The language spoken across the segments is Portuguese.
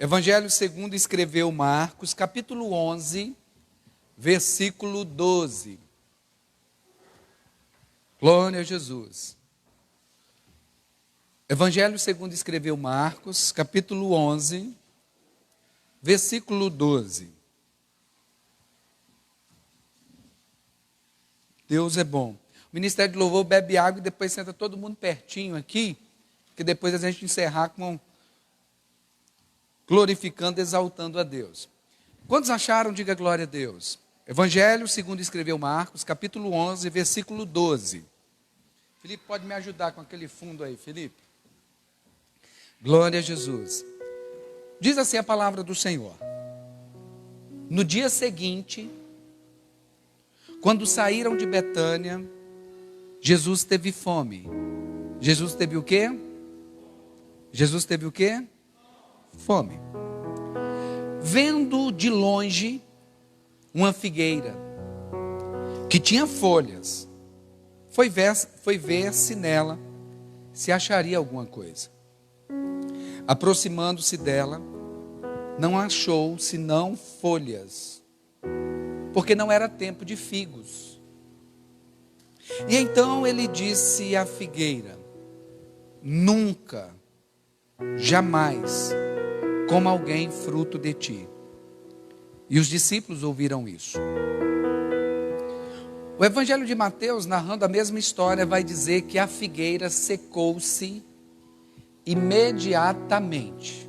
Evangelho segundo escreveu Marcos, capítulo 11, versículo 12. Glória a Jesus. Evangelho segundo escreveu Marcos, capítulo 11, versículo 12. Deus é bom. O Ministério de Louvor bebe água e depois senta todo mundo pertinho aqui, que depois a gente encerrar com glorificando, exaltando a Deus. Quantos acharam? Diga glória a Deus. Evangelho segundo escreveu Marcos, capítulo 11, versículo 12. Felipe, pode me ajudar com aquele fundo aí, Felipe? Glória a Jesus. Diz assim a palavra do Senhor. No dia seguinte, quando saíram de Betânia, Jesus teve fome. Jesus teve o quê? Jesus teve o quê? Fome. Vendo de longe uma figueira que tinha folhas, foi ver se nela se acharia alguma coisa. Aproximando-se dela, não achou senão folhas, porque não era tempo de figos. E então ele disse à figueira: nunca, jamais coma alguém fruto de ti. E os discípulos ouviram isso. O Evangelho de Mateus, narrando a mesma história, vai dizer que a figueira secou-se imediatamente.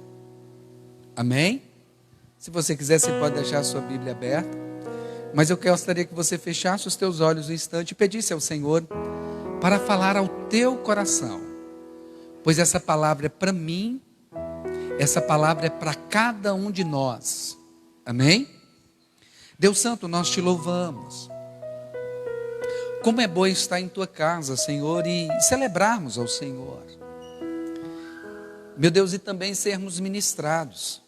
Amém? Se você quiser, você pode deixar a sua Bíblia aberta. Mas eu gostaria que você fechasse os teus olhos um instante e pedisse ao Senhor para falar ao teu coração. Pois essa palavra é para mim, essa palavra é para cada um de nós. Amém? Deus Santo, nós te louvamos. Como é bom estar em tua casa, Senhor, e celebrarmos ao Senhor. Meu Deus, e também sermos ministrados.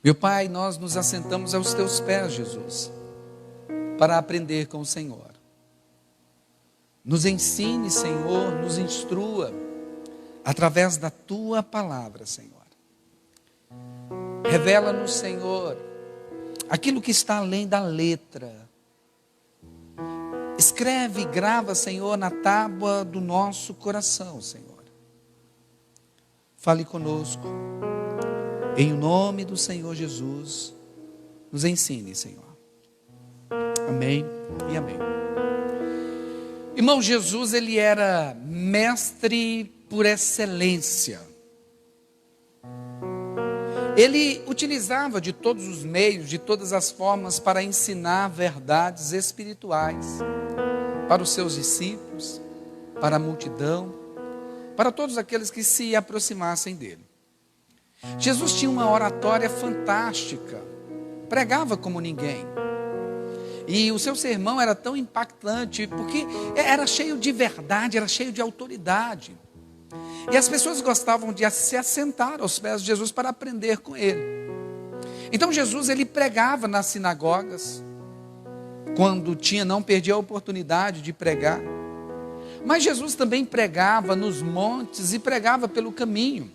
Meu Pai, nós nos assentamos aos teus pés, Jesus, para aprender com o Senhor. Nos ensine, Senhor, nos instrua, através da tua palavra, Senhor. Revela-nos, Senhor, aquilo que está além da letra. Escreve e grava, Senhor, na tábua do nosso coração, Senhor. Fale conosco. Em nome do Senhor Jesus, nos ensine, Senhor. Amém e amém. Irmão, Jesus, ele era mestre por excelência. Ele utilizava de todos os meios, de todas as formas, para ensinar verdades espirituais para os seus discípulos, para a multidão, para todos aqueles que se aproximassem dele. Jesus tinha uma oratória fantástica, pregava como ninguém. E o seu sermão era tão impactante, porque era cheio de verdade, era cheio de autoridade. E as pessoas gostavam de se assentar aos pés de Jesus para aprender com ele. Então Jesus, ele pregava nas sinagogas, quando não perdia a oportunidade de pregar. Mas Jesus também pregava nos montes e pregava pelo caminho.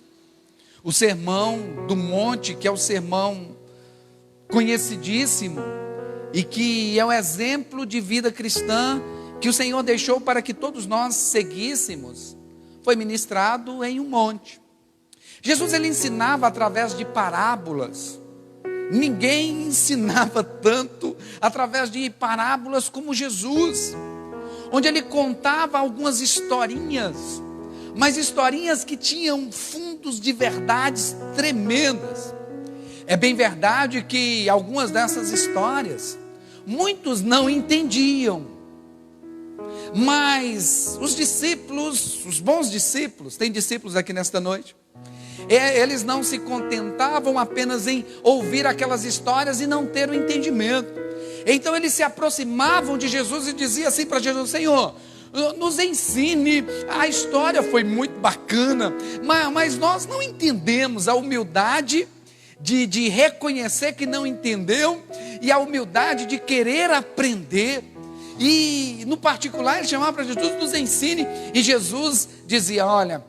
O sermão do monte, que é o sermão conhecidíssimo, e que é o exemplo de vida cristã que o Senhor deixou para que todos nós seguíssemos, foi ministrado em um monte. Jesus, ele ensinava através de parábolas. Ninguém ensinava tanto através de parábolas como Jesus, onde ele contava algumas historinhas, mas historinhas que tinham fundos de verdades tremendas. É bem verdade que algumas dessas histórias, muitos não entendiam, mas os discípulos, os bons discípulos, tem discípulos aqui nesta noite, eles não se contentavam apenas em ouvir aquelas histórias e não ter o entendimento. Então eles se aproximavam de Jesus e diziam assim para Jesus: Senhor, nos ensine, a história foi muito bacana, mas nós não entendemos. A humildade de reconhecer que não entendeu, e a humildade de querer aprender. E no particular ele chamava para Jesus: nos ensine. E Jesus dizia: olha,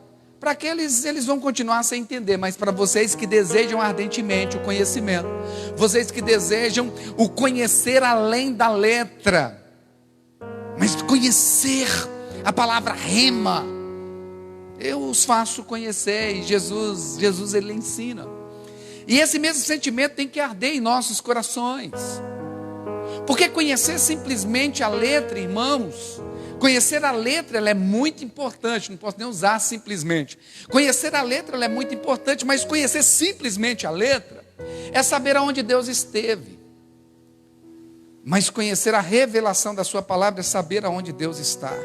Para aqueles, eles vão continuar sem entender, mas para vocês que desejam ardentemente o conhecimento, vocês que desejam o conhecer além da letra, mas conhecer a palavra rema, eu os faço conhecer, e Jesus ele ensina. E esse mesmo sentimento tem que arder em nossos corações, porque conhecer simplesmente a letra, irmãos, conhecer a letra, ela é muito importante, não posso nem usar simplesmente. Conhecer a letra, ela é muito importante, mas conhecer simplesmente a letra é saber aonde Deus esteve. Mas conhecer a revelação da sua palavra é saber aonde Deus está.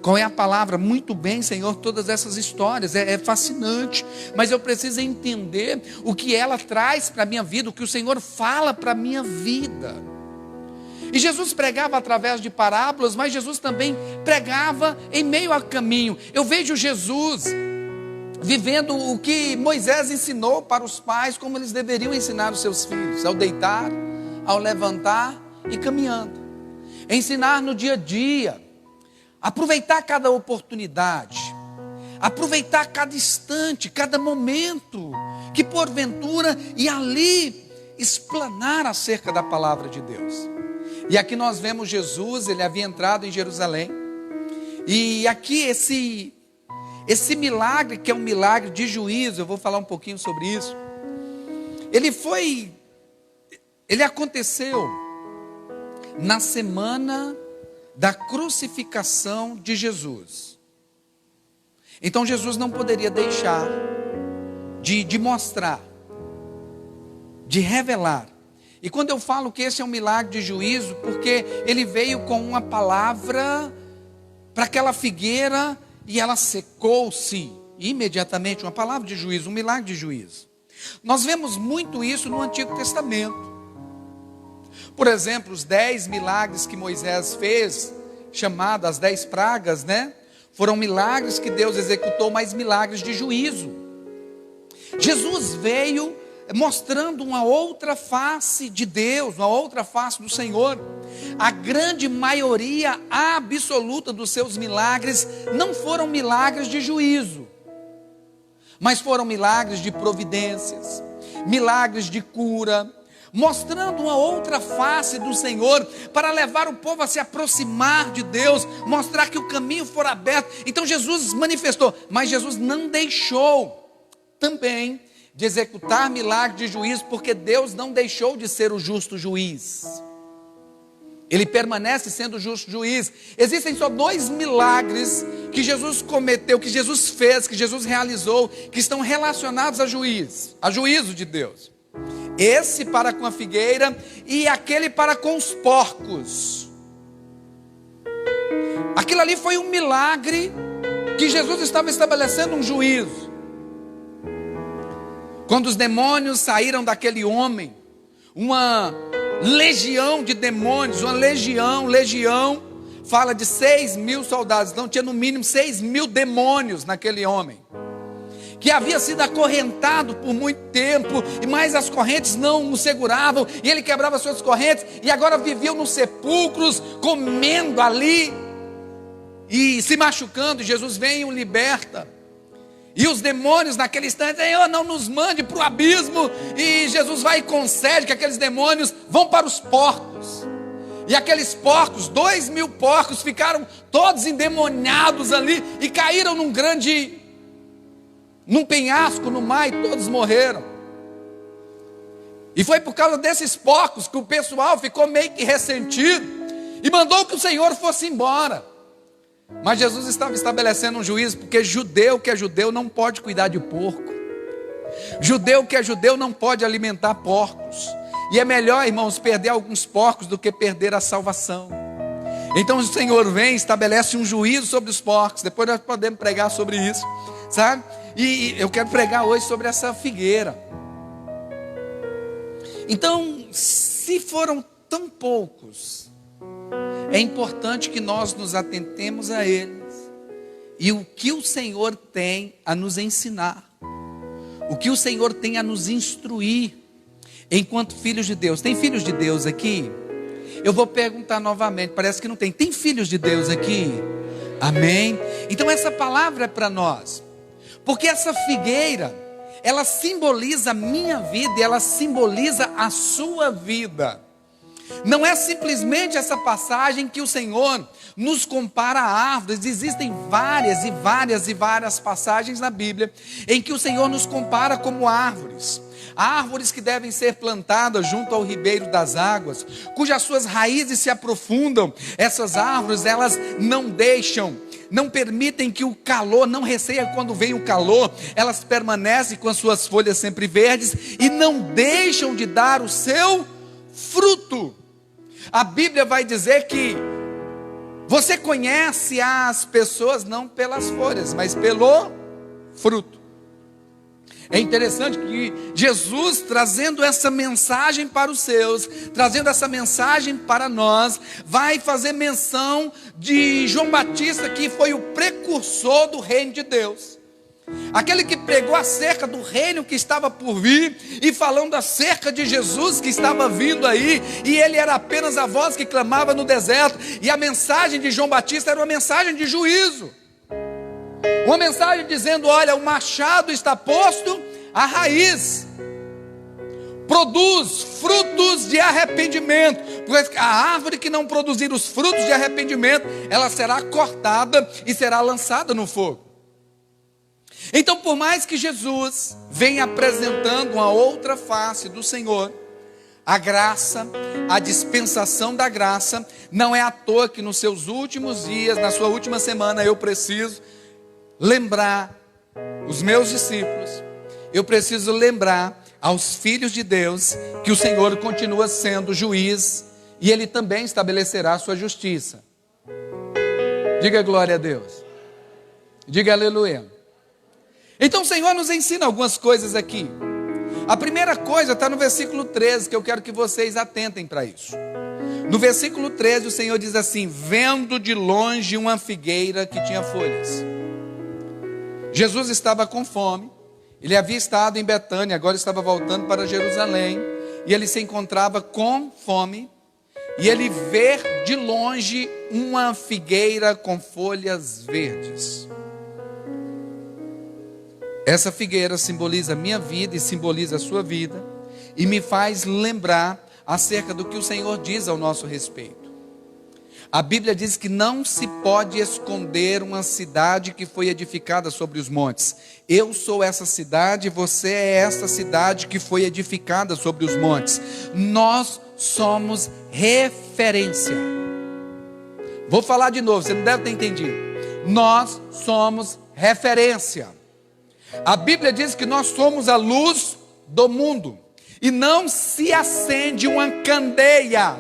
Qual é a palavra? Muito bem, Senhor, todas essas histórias, é fascinante, mas eu preciso entender o que ela traz para a minha vida, o que o Senhor fala para a minha vida. E Jesus pregava através de parábolas, mas Jesus também pregava em meio ao caminho. Eu vejo Jesus vivendo o que Moisés ensinou para os pais, como eles deveriam ensinar os seus filhos, ao deitar, ao levantar e caminhando. Ensinar no dia a dia, aproveitar cada oportunidade, aproveitar cada instante, cada momento, que porventura, e ali explanar acerca da palavra de Deus. E aqui nós vemos Jesus, ele havia entrado em Jerusalém, e aqui esse milagre, que é um milagre de juízo, eu vou falar um pouquinho sobre isso, ele aconteceu na semana da crucificação de Jesus. Então Jesus não poderia deixar de mostrar, de revelar. E quando eu falo que esse é um milagre de juízo, porque ele veio com uma palavra para aquela figueira e ela secou-se imediatamente, uma palavra de juízo, um milagre de juízo. Nós vemos muito isso no Antigo Testamento. Por exemplo, os 10 milagres que Moisés fez, chamados as 10 pragas, né? Foram milagres que Deus executou, mas milagres de juízo. Jesus veio mostrando uma outra face de Deus, uma outra face do Senhor. A grande maioria absoluta dos seus milagres não foram milagres de juízo, mas foram milagres de providências, milagres de cura, mostrando uma outra face do Senhor, para levar o povo a se aproximar de Deus, mostrar que o caminho for aberto. Então Jesus manifestou, mas Jesus não deixou também de executar milagres de juízo, porque Deus não deixou de ser o justo juiz. Ele permanece sendo o justo juiz. Existem só 2 milagres que Jesus cometeu, que Jesus fez, que Jesus realizou, que estão relacionados a juízo de Deus. Esse para com a figueira e aquele para com os porcos. Aquilo ali foi um milagre que Jesus estava estabelecendo um juízo. Quando os demônios saíram daquele homem, uma legião de demônios, uma legião, fala de 6.000 soldados, então tinha no mínimo 6.000 demônios naquele homem, que havia sido acorrentado por muito tempo, e mais as correntes não o seguravam, e ele quebrava suas correntes, e agora viviam nos sepulcros, comendo ali, e se machucando. Jesus vem e o liberta. E os demônios naquele instante, Senhor, não nos mande para o abismo. E Jesus vai e concede que aqueles demônios vão para os porcos. E aqueles porcos, 2.000 porcos, ficaram todos endemoniados ali e caíram num penhasco no mar, e todos morreram. E foi por causa desses porcos que o pessoal ficou meio que ressentido e mandou que o Senhor fosse embora. Mas Jesus estava estabelecendo um juízo, porque judeu que é judeu não pode cuidar de porco. Judeu que é judeu não pode alimentar porcos. E é melhor, irmãos, perder alguns porcos do que perder a salvação. Então o Senhor vem e estabelece um juízo sobre os porcos. Depois nós podemos pregar sobre isso, sabe? E eu quero pregar hoje sobre essa figueira. Então, se foram tão poucos, é importante que nós nos atentemos a eles, e o que o Senhor tem a nos ensinar, o que o Senhor tem a nos instruir, enquanto filhos de Deus. Tem filhos de Deus aqui? Eu vou perguntar novamente, parece que não tem. Tem filhos de Deus aqui? Amém? Então essa palavra é para nós. Porque essa figueira, ela simboliza a minha vida e ela simboliza a sua vida. Não é simplesmente essa passagem que o Senhor nos compara a árvores. Existem várias passagens na Bíblia em que o Senhor nos compara como árvores. Árvores que devem ser plantadas junto ao ribeiro das águas, cujas suas raízes se aprofundam. Essas árvores, elas não permitem que o calor, não receia quando vem o calor. Elas permanecem com as suas folhas sempre verdes e não deixam de dar o seu fruto. A Bíblia vai dizer que você conhece as pessoas não pelas folhas, mas pelo fruto. É interessante que Jesus, trazendo essa mensagem para os seus, trazendo essa mensagem para nós, vai fazer menção de João Batista, que foi o precursor do reino de Deus. Aquele que pregou acerca do reino que estava por vir, e falando acerca de Jesus que estava vindo aí, e ele era apenas a voz que clamava no deserto, e a mensagem de João Batista era uma mensagem de juízo. Uma mensagem dizendo: olha, o machado está posto à raiz, produz frutos de arrependimento, porque a árvore que não produzir os frutos de arrependimento, ela será cortada e será lançada no fogo. Então, por mais que Jesus venha apresentando uma outra face do Senhor, a graça, a dispensação da graça, não é à toa que nos seus últimos dias, na sua última semana, eu preciso lembrar os meus discípulos, eu preciso lembrar aos filhos de Deus que o Senhor continua sendo juiz e Ele também estabelecerá a sua justiça. Diga glória a Deus. Diga aleluia. Então o Senhor nos ensina algumas coisas aqui. A primeira coisa está no versículo 13, que eu quero que vocês atentem para isso. No versículo 13 o Senhor diz assim: vendo de longe uma figueira que tinha folhas. Jesus estava com fome, ele havia estado em Betânia, agora estava voltando para Jerusalém, e ele se encontrava com fome, e ele vê de longe uma figueira com folhas verdes. Essa figueira simboliza a minha vida e simboliza a sua vida, e me faz lembrar acerca do que o Senhor diz ao nosso respeito. A Bíblia diz que não se pode esconder uma cidade que foi edificada sobre os montes. Eu sou essa cidade, você é essa cidade que foi edificada sobre os montes. Nós somos referência. Vou falar de novo, você não deve ter entendido. Nós somos referência. A Bíblia diz que nós somos a luz do mundo. E não se acende uma candeia,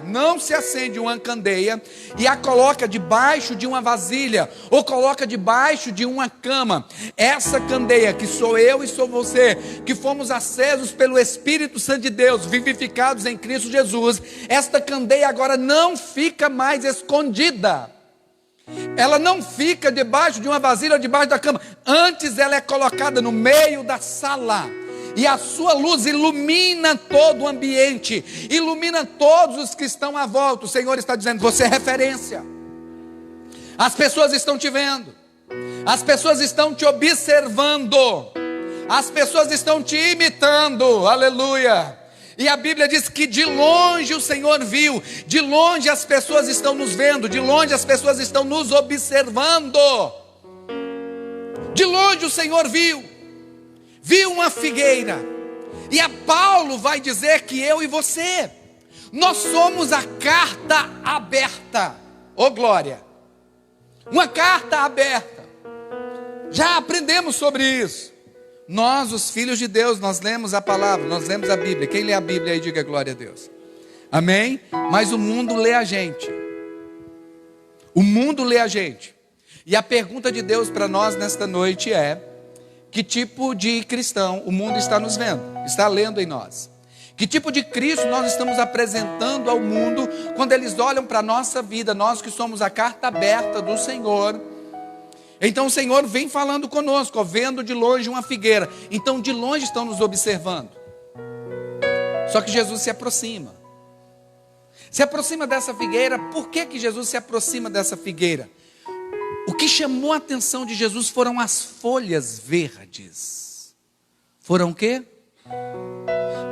e a coloca debaixo de uma vasilha, ou coloca debaixo de uma cama. Essa candeia, que sou eu e sou você, que fomos acesos pelo Espírito Santo de Deus, vivificados em Cristo Jesus, esta candeia agora não fica mais escondida. Ela não fica debaixo de uma vasilha ou debaixo da cama. Antes ela é colocada no meio da sala. E a sua luz ilumina todo o ambiente, ilumina todos os que estão à volta. O Senhor está dizendo: você é referência. As pessoas estão te vendo, as pessoas estão te observando, as pessoas estão te imitando, aleluia. E a Bíblia diz que de longe o Senhor viu, de longe as pessoas estão nos vendo, de longe as pessoas estão nos observando. De longe o Senhor viu uma figueira. E a Paulo vai dizer que eu e você, nós somos a carta aberta. Ô glória! Uma carta aberta. Já aprendemos sobre isso. Nós, os filhos de Deus, nós lemos a palavra, nós lemos a Bíblia. Quem lê a Bíblia aí, diga glória a Deus. Amém? Mas o mundo lê a gente. O mundo lê a gente. E a pergunta de Deus para nós nesta noite é: que tipo de cristão o mundo está nos vendo, está lendo em nós? Que tipo de Cristo nós estamos apresentando ao mundo quando eles olham para a nossa vida, nós que somos a carta aberta do Senhor? Então o Senhor vem falando conosco, vendo de longe uma figueira. Então de longe estão nos observando. Só que Jesus se aproxima. Se aproxima dessa figueira. Por que Jesus se aproxima dessa figueira? O que chamou a atenção de Jesus foram as folhas verdes. Foram o quê?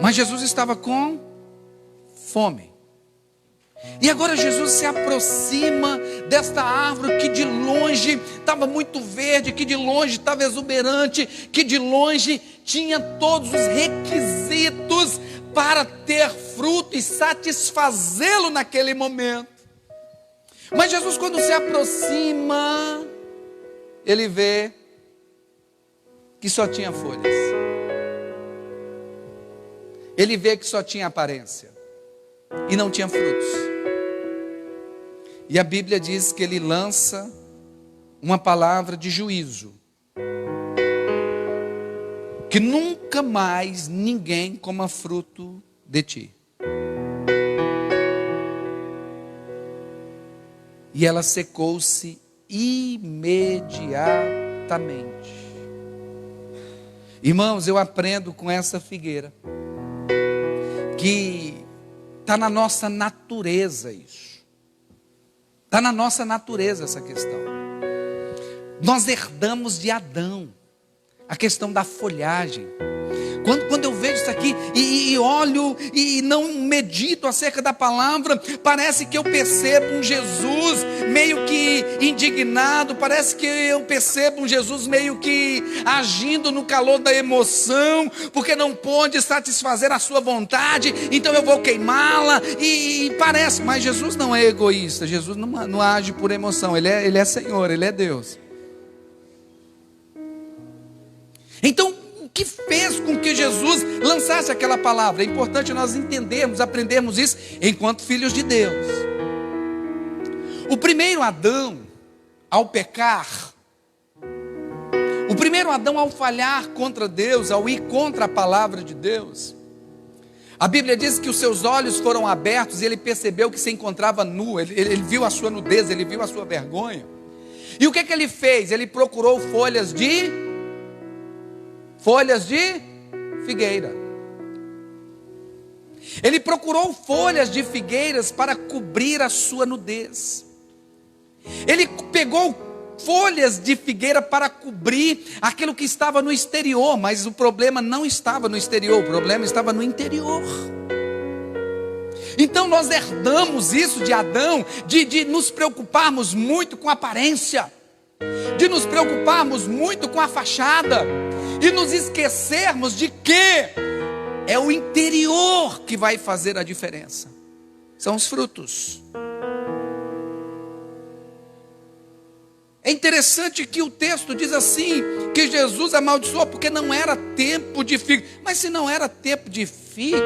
Mas Jesus estava com fome. E agora Jesus se aproxima desta árvore que de longe estava muito verde, que de longe estava exuberante, que de longe tinha todos os requisitos para ter fruto e satisfazê-lo naquele momento. Mas Jesus, quando se aproxima, ele vê que só tinha folhas. Ele vê que só tinha aparência e não tinha frutos. E a Bíblia diz que ele lança uma palavra de juízo. Que nunca mais ninguém coma fruto de ti. E ela secou-se imediatamente. Irmãos, eu aprendo com essa figueira que está na nossa natureza isso. Está na nossa natureza essa questão. Nós herdamos de Adão a questão da folhagem. Quando eu vejo isso aqui e olho e não medito acerca da palavra, parece que eu percebo um Jesus meio que indignado, parece que eu percebo um Jesus meio que agindo no calor da emoção, porque não pôde satisfazer a sua vontade, então eu vou queimá-la, e parece, mas Jesus não é egoísta, Jesus não age por emoção, ele é Senhor, Ele é Deus. Então, o que fez com que Jesus lançasse aquela palavra? É importante nós entendermos, aprendermos isso enquanto filhos de Deus. O primeiro Adão, ao pecar, o primeiro Adão ao falhar contra Deus, ao ir contra a palavra de Deus, a Bíblia diz que os seus olhos foram abertos e ele percebeu que se encontrava nu, ele viu a sua nudez, ele viu a sua vergonha. E o que ele fez? Ele procurou folhas de figueira. Ele procurou folhas de figueiras para cobrir a sua nudez. Ele pegou folhas de figueira para cobrir aquilo que estava no exterior, mas o problema não estava no exterior, o problema estava no interior. Então nós herdamos isso de Adão, de nos preocuparmos muito com a aparência, de nos preocuparmos muito com a fachada, e nos esquecermos de que é o interior que vai fazer a diferença. São os frutos. É interessante que o texto diz assim, que Jesus amaldiçoou porque não era tempo de figo. Mas se não era tempo de figo,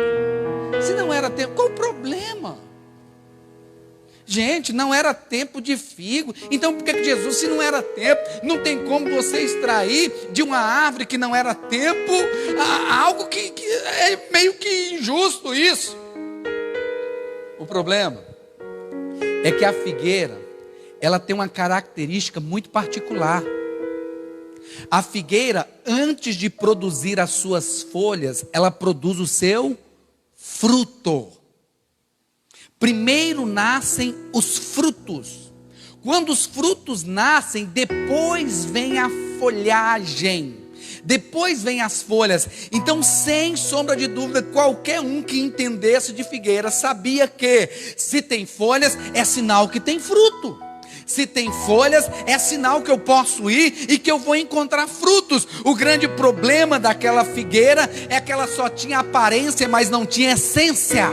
se não era tempo, qual o problema? Gente, não era tempo de figo. Então por que Jesus, se não era tempo, não tem como você extrair de uma árvore que não era tempo, algo que é meio que injusto isso. O problema é que a figueira, ela tem uma característica muito particular. A figueira, antes de produzir as suas folhas, ela produz o seu fruto. Primeiro nascem os frutos. Quando os frutos nascem, depois vem a folhagem, depois vem as folhas. Então, sem sombra de dúvida, qualquer um que entendesse de figueira sabia que se tem folhas é sinal que tem fruto. Se tem folhas é sinal que eu posso ir e que eu vou encontrar frutos. O grande problema daquela figueira é que ela só tinha aparência, mas não tinha essência.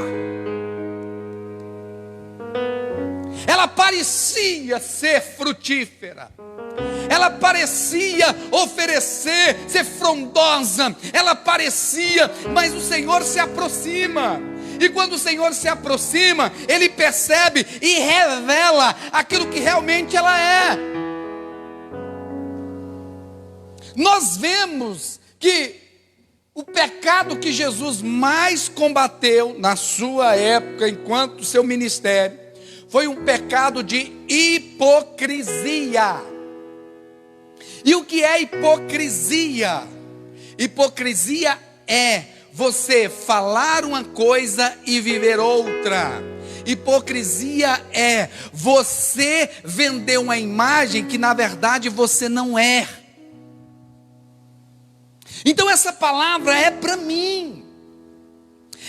Ela parecia ser frutífera, ela parecia oferecer, ser frondosa, ela parecia, mas o Senhor se aproxima. E quando o Senhor se aproxima, Ele percebe e revela aquilo que realmente ela é. Nós vemos que o pecado que Jesus mais combateu na sua época, enquanto seu ministério, foi um pecado de hipocrisia. E o que é hipocrisia? Hipocrisia é você falar uma coisa e viver outra. Hipocrisia é você vender uma imagem que na verdade você não é. Então essa palavra é para mim.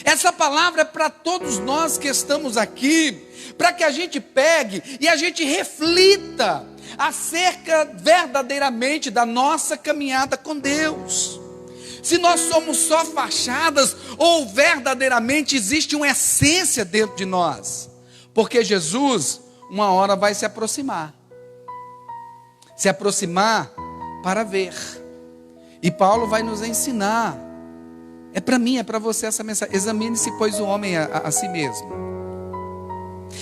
Essa palavra é para todos nós que estamos aqui, para que a gente pegue e a gente reflita acerca verdadeiramente da nossa caminhada com Deus. Se nós somos só fachadas ou verdadeiramente existe uma essência dentro de nós. Porque Jesus, uma hora vai se aproximar. Se aproximar para ver. E Paulo vai nos ensinar. É para mim, é para você essa mensagem. Examine-se, pois, o homem a si mesmo.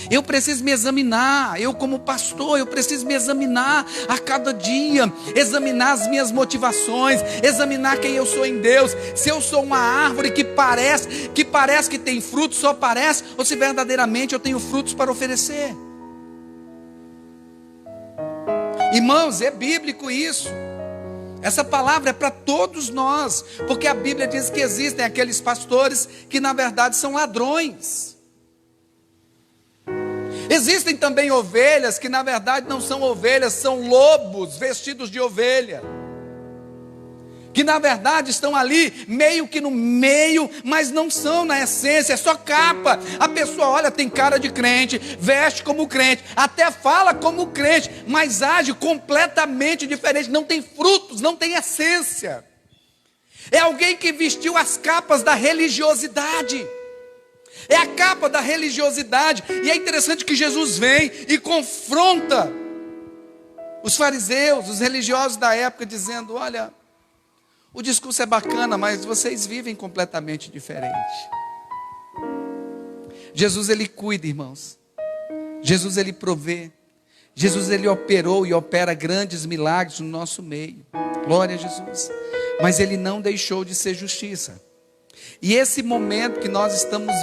Eu preciso me examinar, eu como pastor, eu preciso me examinar a cada dia, examinar as minhas motivações, examinar quem eu sou em Deus, se eu sou uma árvore que parece que tem frutos, só parece, ou se verdadeiramente eu tenho frutos para oferecer. Irmãos, é bíblico isso. Essa palavra é para todos nós, porque a Bíblia diz que existem aqueles pastores que na verdade são ladrões. Existem também ovelhas que na verdade não são ovelhas, são lobos vestidos de ovelha. Que na verdade estão ali meio que no meio, mas não são na essência, é só capa. A pessoa olha, tem cara de crente, veste como crente, até fala como crente, mas age completamente diferente, não tem frutos, não tem essência. É alguém que vestiu as capas da religiosidade. É a capa da religiosidade. E é interessante que Jesus vem e confronta os fariseus, os religiosos da época, dizendo: olha, o discurso é bacana, mas vocês vivem completamente diferente. Jesus, ele cuida, irmãos. Jesus, ele provê. Jesus, ele operou e opera grandes milagres no nosso meio. Glória a Jesus. Mas ele não deixou de ser justiça. E esse momento que nós estamos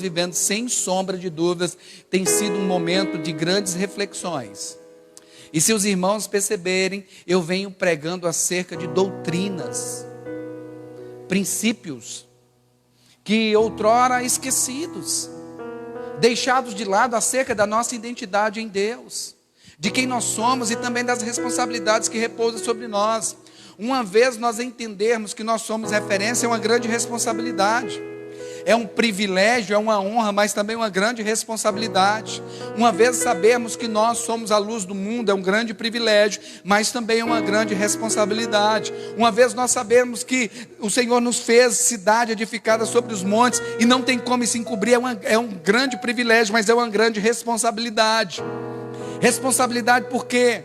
vivendo, sem sombra de dúvidas, tem sido um momento de grandes reflexões. E se os irmãos perceberem, eu venho pregando acerca de doutrinas, princípios, que outrora esquecidos, deixados de lado acerca da nossa identidade em Deus, de quem nós somos e também das responsabilidades que repousam sobre nós. Uma vez nós entendermos que nós somos referência, é uma grande responsabilidade. É um privilégio, é uma honra, mas também uma grande responsabilidade. Uma vez sabermos que nós somos a luz do mundo, é um grande privilégio, mas também é uma grande responsabilidade. Uma vez nós sabermos que o Senhor nos fez cidade edificada sobre os montes e não tem como se encobrir, é um grande privilégio, mas é uma grande responsabilidade. Responsabilidade por quê?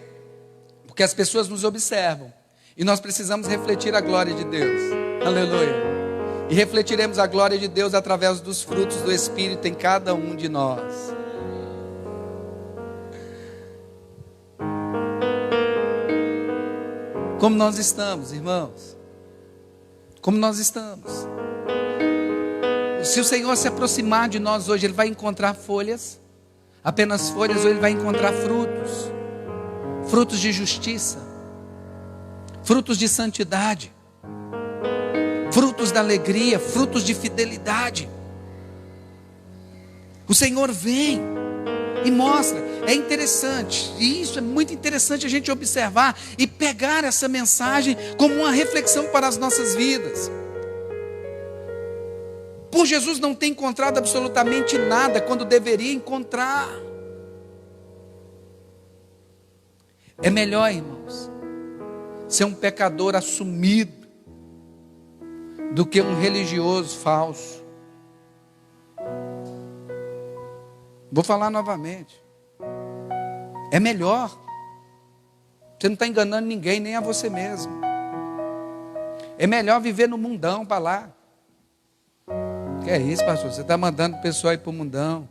Porque as pessoas nos observam. E nós precisamos refletir a glória de Deus. Aleluia. E refletiremos a glória de Deus através dos frutos do Espírito em cada um de nós. Como nós estamos, irmãos? Como nós estamos? Se o Senhor se aproximar de nós hoje, Ele vai encontrar folhas, apenas folhas, ou Ele vai encontrar frutos, frutos de justiça, frutos de santidade, frutos da alegria, frutos de fidelidade. O Senhor vem e mostra. É interessante, e isso é muito interessante a gente observar e pegar essa mensagem como uma reflexão para as nossas vidas. Por Jesus não ter encontrado absolutamente nada quando deveria encontrar. É melhor, irmãos, ser um pecador assumido do que um religioso falso. Vou falar novamente. É melhor. Você não está enganando ninguém, nem a você mesmo. É melhor viver no mundão para lá. Que é isso, pastor? Você está mandando o pessoal ir para o mundão?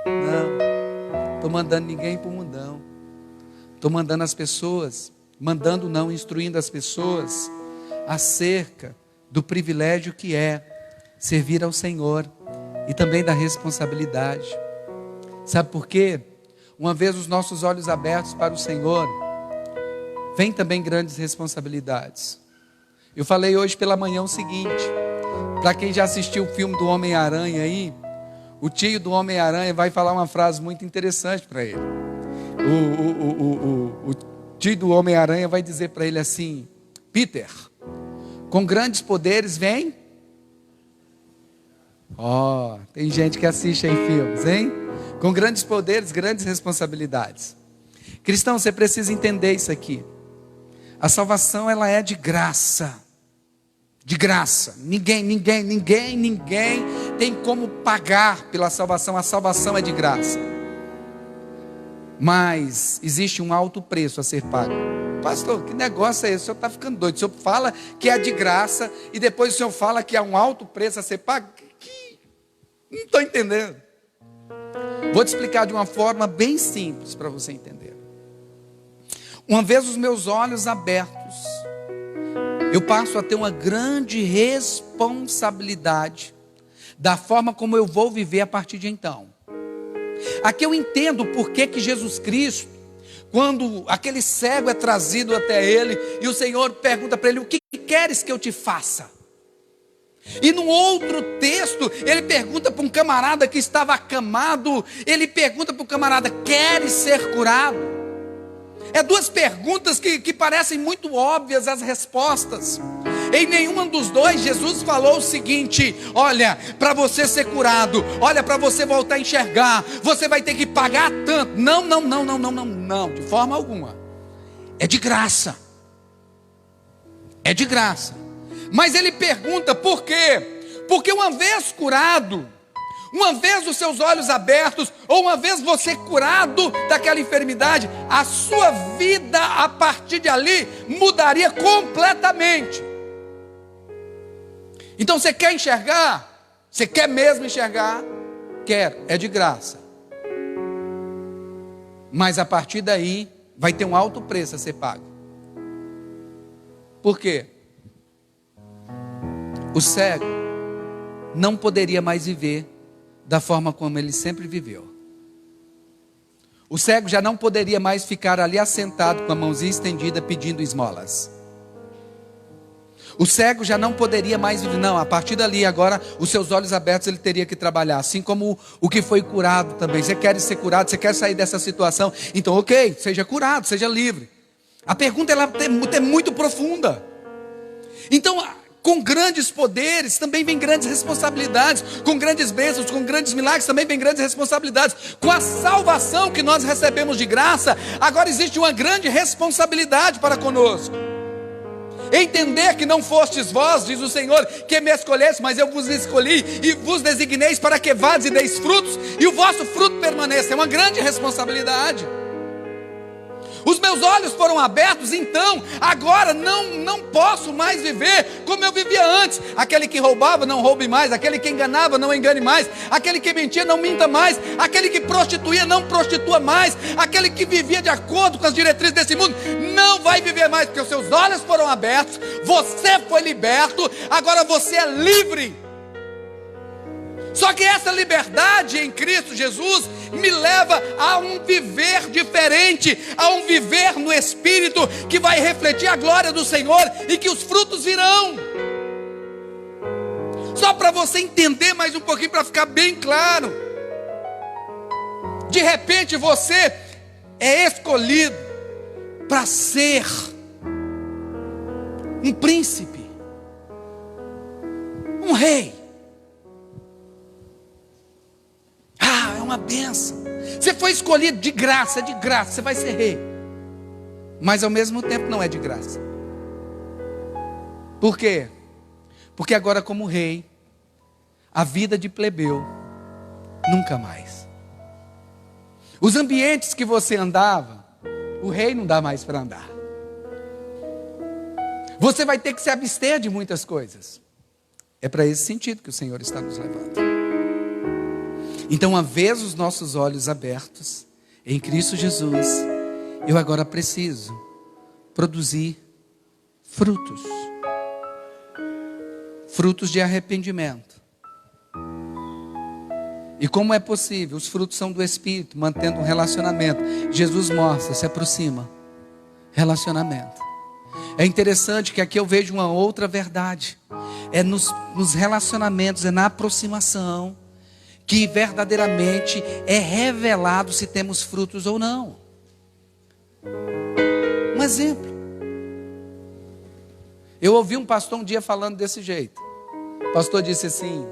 Não. Estou mandando ninguém para o mundão. Estou mandando as pessoas, instruindo as pessoas acerca do privilégio que é servir ao Senhor e também da responsabilidade. Sabe por quê? Uma vez os nossos olhos abertos para o Senhor, vem também grandes responsabilidades. Eu falei hoje pela manhã o seguinte, para quem já assistiu o filme do Homem-Aranha aí, o tio do Homem-Aranha vai falar uma frase muito interessante para ele. O tio do Homem-Aranha vai dizer para ele assim: Peter, com grandes poderes vem... tem gente que assiste aí filmes, hein? Com grandes poderes, grandes responsabilidades. Cristão, você precisa entender isso aqui. A salvação, ela é de graça. De graça. Ninguém tem como pagar pela salvação. A salvação é de graça. Mas existe um alto preço a ser pago. Pastor, que negócio é esse? O senhor está ficando doido. O senhor fala que é de graça e depois o senhor fala que há um alto preço a ser pago. Não estou entendendo. Vou te explicar de uma forma bem simples para você entender. Uma vez os meus olhos abertos, eu passo a ter uma grande responsabilidade da forma como eu vou viver a partir de então. Aqui eu entendo por que Jesus Cristo, quando aquele cego é trazido até ele, e o Senhor pergunta para ele: o que queres que eu te faça? E no outro texto, ele pergunta para um camarada que estava acamado, ele pergunta para o camarada: queres ser curado? É duas perguntas que parecem muito óbvias as respostas. Em nenhuma dos dois, Jesus falou o seguinte: olha, para você ser curado, olha, para você voltar a enxergar, você vai ter que pagar tanto. Não, de forma alguma. É de graça. É de graça. Mas ele pergunta por quê? Porque uma vez curado, uma vez os seus olhos abertos, ou uma vez você curado daquela enfermidade, a sua vida a partir de ali mudaria completamente. Então você quer enxergar? Você quer mesmo enxergar? Quero, é de graça. Mas a partir daí vai ter um alto preço a ser pago. Por quê? O cego não poderia mais viver da forma como ele sempre viveu. O cego já não poderia mais ficar ali assentado com a mãozinha estendida pedindo esmolas. O cego já não poderia mais viver. Não, a partir dali agora, os seus olhos abertos ele teria que trabalhar. Assim como o que foi curado também. Você quer ser curado, você quer sair dessa situação. Então ok, seja curado, seja livre. A pergunta ela é muito profunda. Então, com grandes poderes também vem grandes responsabilidades. Com grandes bênçãos, com grandes milagres também vem grandes responsabilidades. Com a salvação que nós recebemos de graça, agora existe uma grande responsabilidade para conosco. Entender que não fostes vós, diz o Senhor, que me escolheste, mas eu vos escolhi e vos designeis para que vades e deis frutos, e o vosso fruto permaneça. É uma grande responsabilidade. Os meus olhos foram abertos, então agora não posso mais viver como eu vivia antes. Aquele que roubava, não roube mais. Aquele que enganava, não engane mais. Aquele que mentia, não minta mais. Aquele que prostituía, não prostitua mais. Aquele que vivia de acordo com as diretrizes desse mundo, não vai viver mais, porque os seus olhos foram abertos, você foi liberto, agora você é livre. Só que essa liberdade em Cristo Jesus me leva a um viver diferente, a um viver no Espírito, que vai refletir a glória do Senhor e que os frutos virão. Só para você entender mais um pouquinho, para ficar bem claro. De repente você é escolhido para ser um príncipe, um rei. É uma bênção. Você foi escolhido de graça, você vai ser rei. Mas ao mesmo tempo não é de graça. Por quê? Porque agora como rei, a vida de plebeu, nunca mais. Os ambientes que você andava, o rei não dá mais para andar. Você vai ter que se abster de muitas coisas. É para esse sentido que o Senhor está nos levando. Então, uma vez os nossos olhos abertos em Cristo Jesus, eu agora preciso produzir frutos. Frutos de arrependimento. E como é possível? Os frutos são do Espírito, mantendo um relacionamento. Jesus mostra, se aproxima. Relacionamento. É interessante que aqui eu vejo uma outra verdade. É nos relacionamentos, é na aproximação que verdadeiramente é revelado se temos frutos ou não. Um exemplo. Eu ouvi um pastor um dia falando desse jeito. O pastor disse assim: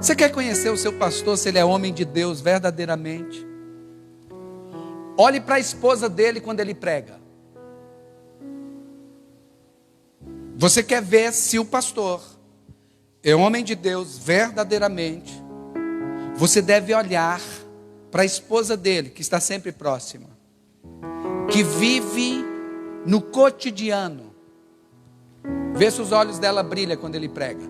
você quer conhecer o seu pastor, se ele é homem de Deus verdadeiramente? Olhe para a esposa dele quando ele prega. Você quer ver se o pastor é homem de Deus verdadeiramente? Você deve olhar para a esposa dele, que está sempre próxima, que vive no cotidiano. Vê se os olhos dela brilham quando ele prega.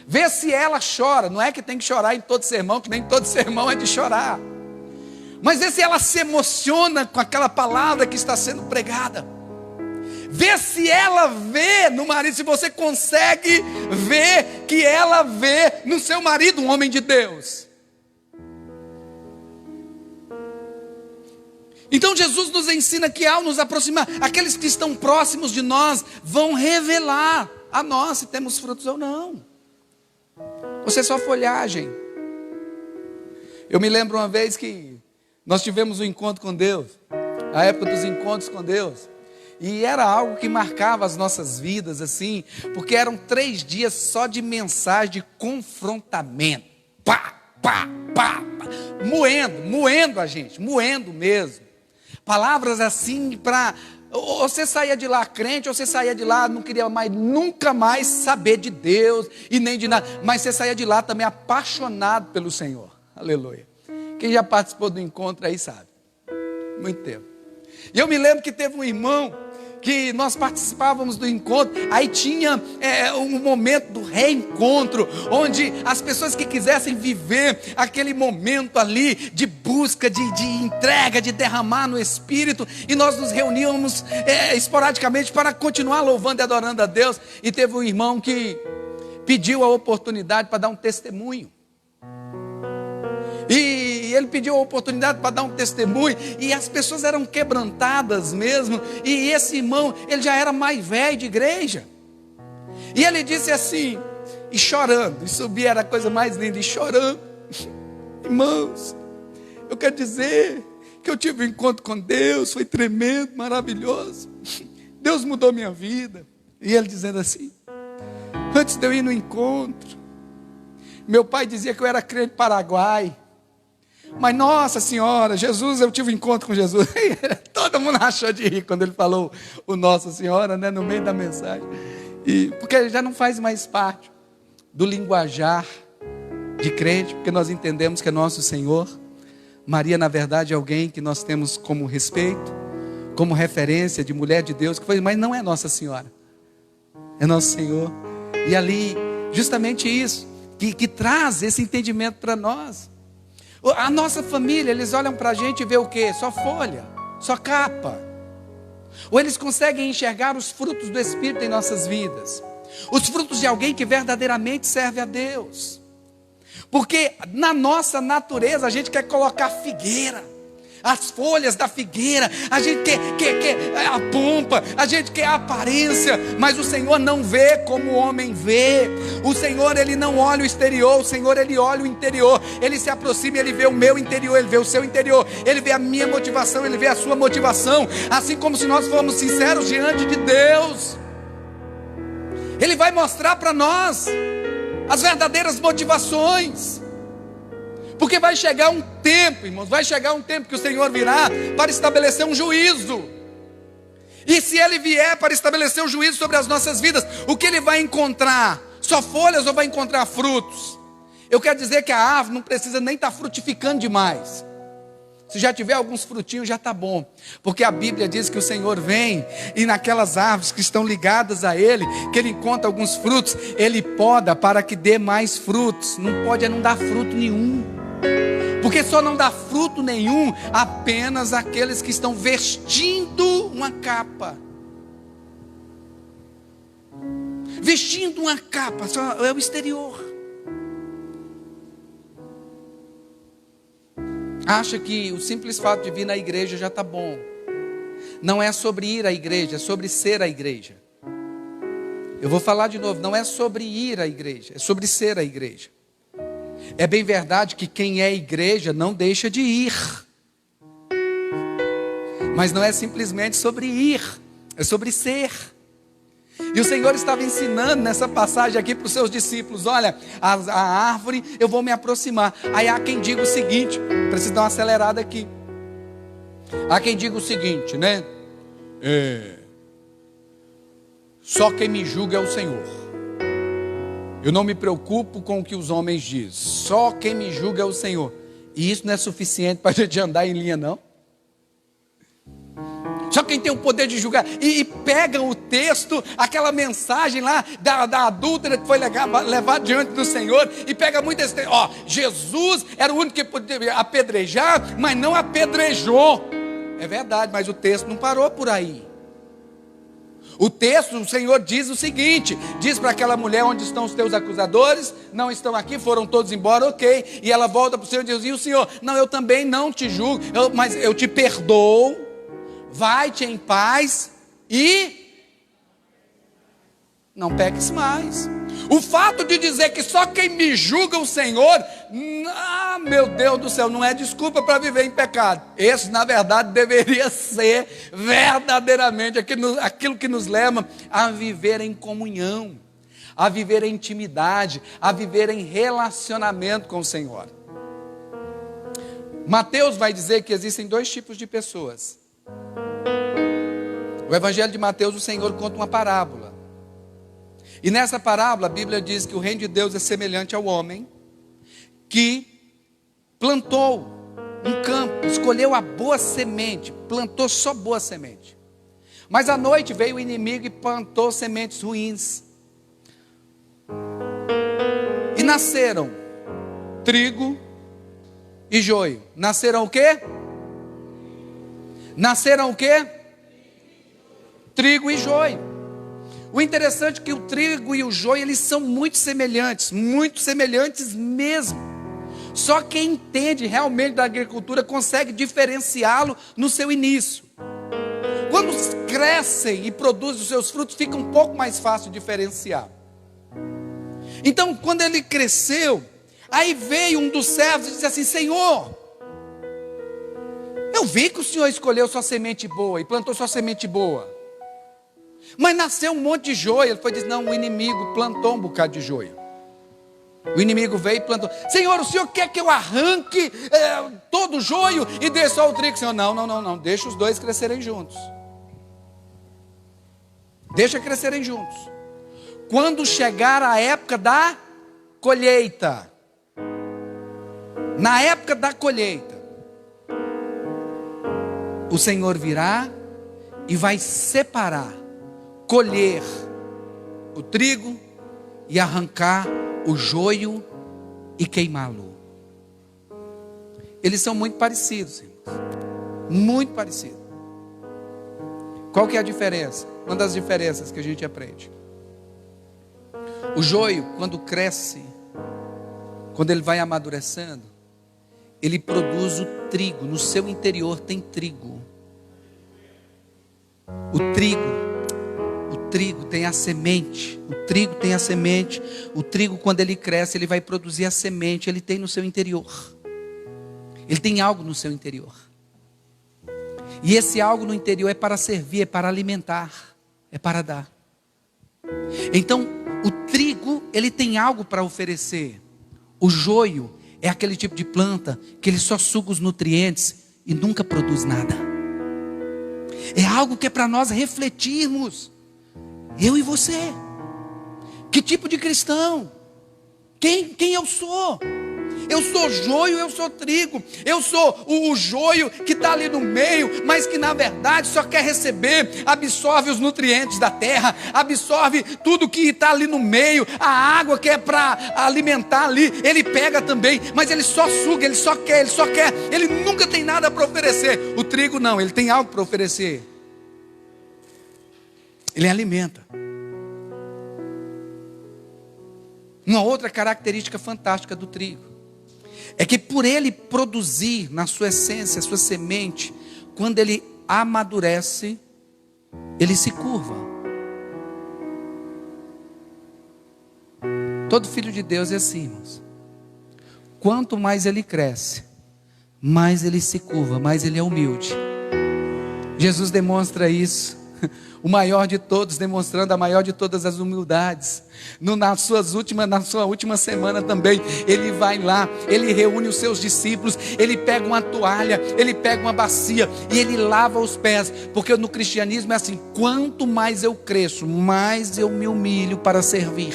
Vê se ela chora. Não é que tem que chorar em todo sermão, que nem todo sermão é de chorar. Mas vê se ela se emociona com aquela palavra que está sendo pregada. Vê se ela vê no marido, se você consegue ver que ela vê no seu marido um homem de Deus. Então Jesus nos ensina que ao nos aproximar, aqueles que estão próximos de nós vão revelar a nós se temos frutos ou não. Você é só folhagem. Eu me lembro uma vez que nós tivemos um encontro com Deus, a época dos encontros com Deus, e era algo que marcava as nossas vidas assim, porque eram 3 dias só de mensagem de confrontamento, pá, pá, pá, pá, moendo a gente, moendo mesmo. Palavras assim para... Ou você saía de lá crente, ou você saía de lá, não queria mais, nunca mais saber de Deus, e nem de nada. Mas você saía de lá também apaixonado pelo Senhor. Aleluia. Quem já participou do encontro aí sabe. Muito tempo. E eu me lembro que teve um irmão, que nós participávamos do encontro, aí tinha um momento do reencontro, onde as pessoas que quisessem viver aquele momento ali, de busca, de entrega, de derramar no Espírito, e nós nos reuníamos esporadicamente para continuar louvando e adorando a Deus, e teve um irmão que pediu a oportunidade para dar um testemunho, e ele pediu a oportunidade para dar um testemunho, e as pessoas eram quebrantadas mesmo, e esse irmão, ele já era mais velho de igreja, e ele disse assim, e chorando, e subia, era a coisa mais linda, e chorando: irmãos, eu quero dizer que eu tive um encontro com Deus, foi tremendo, maravilhoso, Deus mudou minha vida. E ele dizendo assim: antes de eu ir no encontro, meu pai dizia que eu era crente paraguai, mas nossa senhora, Jesus, eu tive um encontro com Jesus. Todo mundo achou de rir quando ele falou o Nossa Senhora, né, no meio da mensagem. Porque ele já não faz mais parte do linguajar de crente, porque nós entendemos que é nosso Senhor. Maria, na verdade, é alguém que nós temos como respeito, como referência de mulher de Deus, mas não é Nossa Senhora, é nosso Senhor. E ali, justamente isso, que traz esse entendimento para nós. A nossa família, eles olham para a gente e vê o quê? Só folha, só capa. Ou eles conseguem enxergar os frutos do Espírito em nossas vidas, os frutos de alguém que verdadeiramente serve a Deus. Porque na nossa natureza a gente quer colocar figueira, as folhas da figueira, a gente quer a pompa, a gente quer a aparência, mas o Senhor não vê como o homem vê. O Senhor, Ele não olha o exterior, o Senhor, Ele olha o interior. Ele se aproxima e Ele vê o meu interior, Ele vê o seu interior, Ele vê a minha motivação, Ele vê a sua motivação. Assim como se nós formos sinceros diante de Deus, Ele vai mostrar para nós as verdadeiras motivações. Porque vai chegar um tempo, irmãos, vai chegar um tempo que o Senhor virá para estabelecer um juízo. E se Ele vier para estabelecer um juízo sobre as nossas vidas, o que Ele vai encontrar? Só folhas ou vai encontrar frutos? Eu quero dizer que a árvore não precisa nem estar frutificando demais. Se já tiver alguns frutinhos, já está bom. Porque a Bíblia diz que o Senhor vem e naquelas árvores que estão ligadas a Ele, que Ele encontra alguns frutos, Ele poda para que dê mais frutos. Não pode não dar fruto nenhum. Porque só não dá fruto nenhum apenas aqueles que estão vestindo uma capa. Vestindo uma capa, só é o exterior. Acha que o simples fato de vir na igreja já está bom. Não é sobre ir à igreja, é sobre ser a igreja. Eu vou falar de novo, não é sobre ir à igreja, é sobre ser a igreja. É bem verdade que quem é igreja não deixa de ir. Mas não é simplesmente sobre ir, é sobre ser. E o Senhor estava ensinando nessa passagem aqui para os seus discípulos: olha, a árvore eu vou me aproximar. Aí há quem diga o seguinte, preciso dar uma acelerada aqui. Há quem diga o seguinte, né? Só quem me julga é o Senhor. Eu não me preocupo com o que os homens dizem. Só quem me julga é o Senhor. E isso não é suficiente para a gente andar em linha, não. Só quem tem o poder de julgar. E pegam o texto, aquela mensagem lá da adúltera que foi levada diante do Senhor, e pega muito esse texto. Ó, Jesus era o único que podia apedrejar, mas não apedrejou. É verdade, mas o texto não parou por aí. O texto, o Senhor diz o seguinte: diz para aquela mulher: onde estão os teus acusadores? Não estão aqui, foram todos embora, ok. E ela volta para o Senhor e diz: e o Senhor? Não, eu também não te julgo, mas eu te perdoo. Vai-te em paz e não peques mais. O fato de dizer que só quem me julga o Senhor, meu Deus do céu, não é desculpa para viver em pecado. Esse, na verdade, deveria ser verdadeiramente aquilo que nos leva a viver em comunhão, a viver em intimidade, a viver em relacionamento com o Senhor. Mateus vai dizer que existem dois tipos de pessoas. O Evangelho de Mateus, o Senhor conta uma parábola. E nessa parábola a Bíblia diz que o reino de Deus é semelhante ao homem que plantou um campo, escolheu a boa semente, plantou só boa semente. Mas à noite veio o inimigo e plantou sementes ruins. E nasceram trigo e joio. Nasceram o quê? Nasceram o quê? Trigo e joio. O interessante é que o trigo e o joio, eles são muito semelhantes mesmo. Só quem entende realmente da agricultura consegue diferenciá-lo no seu início. Quando crescem e produzem os seus frutos, fica um pouco mais fácil diferenciar. Então, quando ele cresceu, aí veio um dos servos e disse assim: Senhor, eu vi que o Senhor escolheu sua semente boa e plantou sua semente boa, mas nasceu um monte de joio. Ele foi dizer: não, o inimigo plantou um bocado de joio. O inimigo veio e plantou. Senhor, o Senhor quer que eu arranque todo o joio e dê só o trigo? Senhor, não, deixa os dois crescerem juntos. Deixa crescerem juntos. Quando chegar a época da colheita, na época da colheita, o Senhor virá e vai separar, colher o trigo e arrancar o joio e queimá-lo. Eles são muito parecidos, irmãos. Muito parecidos. Qual que é a diferença? Uma das diferenças que a gente aprende: o joio, quando cresce, quando ele vai amadurecendo, ele produz o trigo. No seu interior tem trigo. O trigo tem a semente. O trigo tem a semente. O trigo, quando ele cresce, ele vai produzir a semente. Ele tem no seu interior. Ele tem algo no seu interior. E esse algo no interior é para servir, é para alimentar, é para dar. Então, o trigo, ele tem algo para oferecer. O joio é aquele tipo de planta que ele só suga os nutrientes e nunca produz nada. É algo que é para nós refletirmos. Eu e você. Que tipo de cristão? Quem eu sou? Eu sou joio, eu sou trigo. Eu sou o joio que está ali no meio, mas que na verdade só quer receber, absorve os nutrientes da terra, absorve tudo que está ali no meio, a água que é para alimentar ali, ele pega também, mas ele só suga, ele só quer, ele nunca tem nada para oferecer. O trigo não, ele tem algo para oferecer. Ele alimenta. Uma outra característica fantástica do trigo é que por ele produzir na sua essência, sua semente, quando ele amadurece, ele se curva. Todo filho de Deus é assim, irmãos. quanto mais ele cresce, mais ele se curva, mais ele é humilde. Jesus demonstra isso, o maior de todos, demonstrando a maior de todas as humildades. Na sua última semana também, ele vai lá, ele reúne os seus discípulos, ele pega uma toalha, ele pega uma bacia e ele lava os pés, porque no cristianismo é assim: quanto mais eu cresço, mais eu me humilho para servir,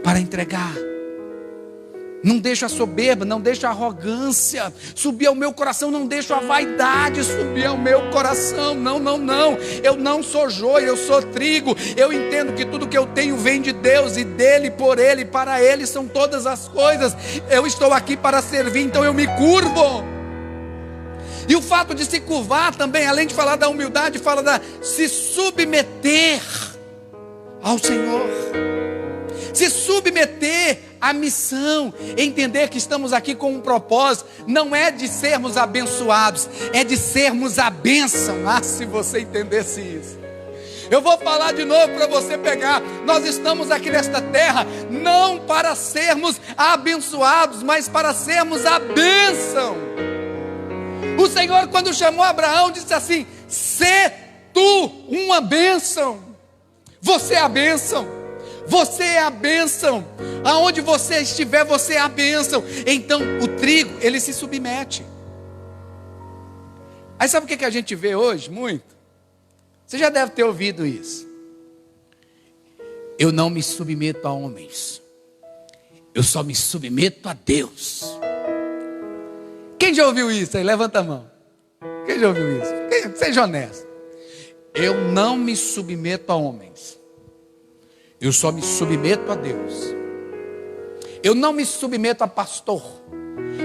para entregar. Não deixo a soberba, não deixo a arrogância subir ao meu coração, não deixo a vaidade subir ao meu coração. Não, não, não. Eu não sou joio, eu sou trigo. Eu entendo que tudo que eu tenho vem de Deus, e dele, por ele, para ele são todas as coisas. Eu estou aqui para servir, então eu me curvo. E o fato de se curvar também, além de falar da humildade, fala da se submeter ao Senhor. Se submeter à missão, entender que estamos aqui com um propósito, não é de sermos abençoados, é de sermos a bênção. Se você entendesse isso. Eu vou falar de novo para você pegar. Nós estamos aqui nesta terra, não para sermos abençoados, mas para sermos a bênção. O Senhor, quando chamou Abraão, disse assim: sê tu uma bênção. Você é a bênção. Você é a bênção. Aonde você estiver, você é a bênção. Então o trigo, ele se submete. Aí sabe o que a gente vê hoje? Muito. Você já deve ter ouvido isso. Eu não me submeto a homens, eu só me submeto a Deus. Quem já ouviu isso aí? Levanta a mão. Quem já ouviu isso? Seja honesto. Eu não me submeto a homens, eu só me submeto a Deus. Eu não me submeto a pastor,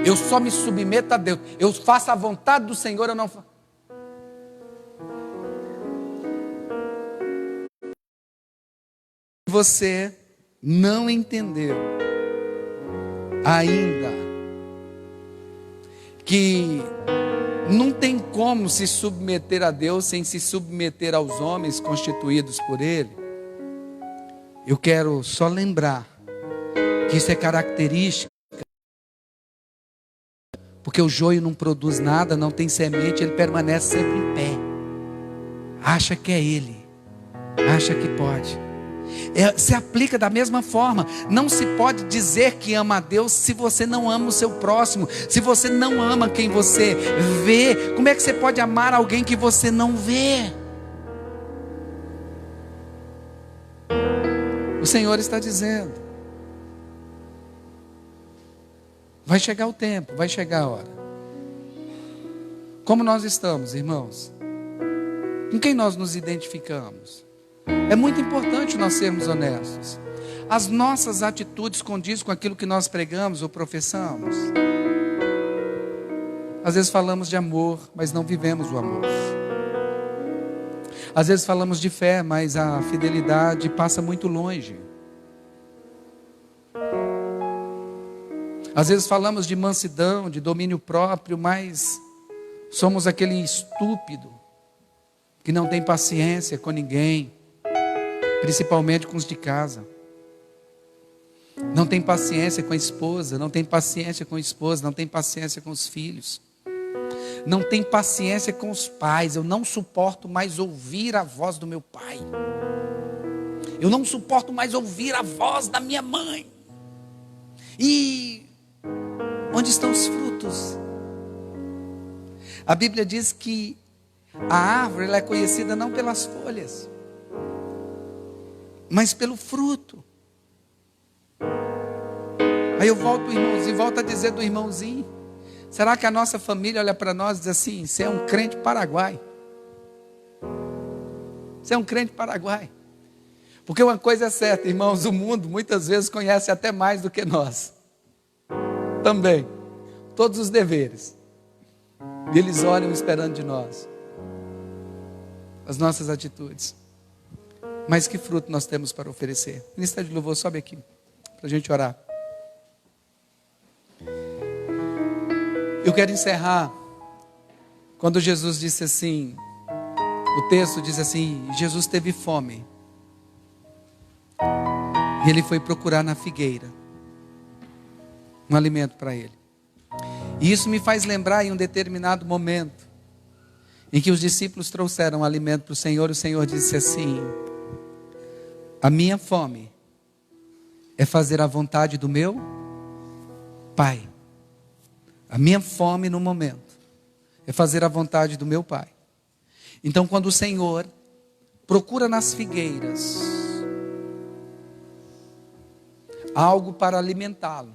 eu só me submeto a Deus. Eu faço a vontade do Senhor, eu não faço. Você não entendeu ainda que não tem como se submeter a Deus sem se submeter aos homens constituídos por Ele. Eu quero só lembrar que isso é característica, porque o joio não produz nada, não tem semente, ele permanece sempre em pé. Acha que é ele, acha que pode. Se aplica da mesma forma. Não se pode dizer que ama a Deus se você não ama o seu próximo, se você não ama quem você vê. Como é que você pode amar alguém que você não vê? O Senhor está dizendo: vai chegar o tempo, vai chegar a hora. Como nós estamos, irmãos? Com quem nós nos identificamos? É muito importante nós sermos honestos. As nossas atitudes condizem com aquilo que nós pregamos ou professamos. Às vezes falamos de amor, mas não vivemos o amor. Às vezes falamos de fé, mas a fidelidade passa muito longe. Às vezes falamos de mansidão, de domínio próprio, mas somos aquele estúpido que não tem paciência com ninguém, principalmente com os de casa. Não tem paciência com a esposa, não tem paciência com o esposo, não tem paciência com os filhos, não tem paciência com os pais. Eu não suporto mais ouvir a voz do meu pai, eu não suporto mais ouvir a voz da minha mãe. E onde estão os frutos? A Bíblia diz que a árvore ela é conhecida não pelas folhas, mas pelo fruto. Aí eu volto, irmãozinho, volto a dizer do irmãozinho: será que a nossa família olha para nós e diz assim: você é um crente paraguai? Você é um crente paraguai? Porque uma coisa é certa, irmãos, o mundo muitas vezes conhece até mais do que nós. Também, todos os deveres, e eles olham esperando de nós as nossas atitudes. Mas que fruto nós temos para oferecer? Ministério de louvor, sobe aqui para a gente orar. Eu quero encerrar quando Jesus disse assim, o texto diz assim: Jesus teve fome e ele foi procurar na figueira. um alimento para ele. E isso me faz lembrar em um determinado momento, em que os discípulos trouxeram alimento para o Senhor disse assim: a minha fome é fazer a vontade do meu Pai. A minha fome no momento é fazer a vontade do meu Pai. Então, quando o Senhor procura nas figueiras algo para alimentá-lo,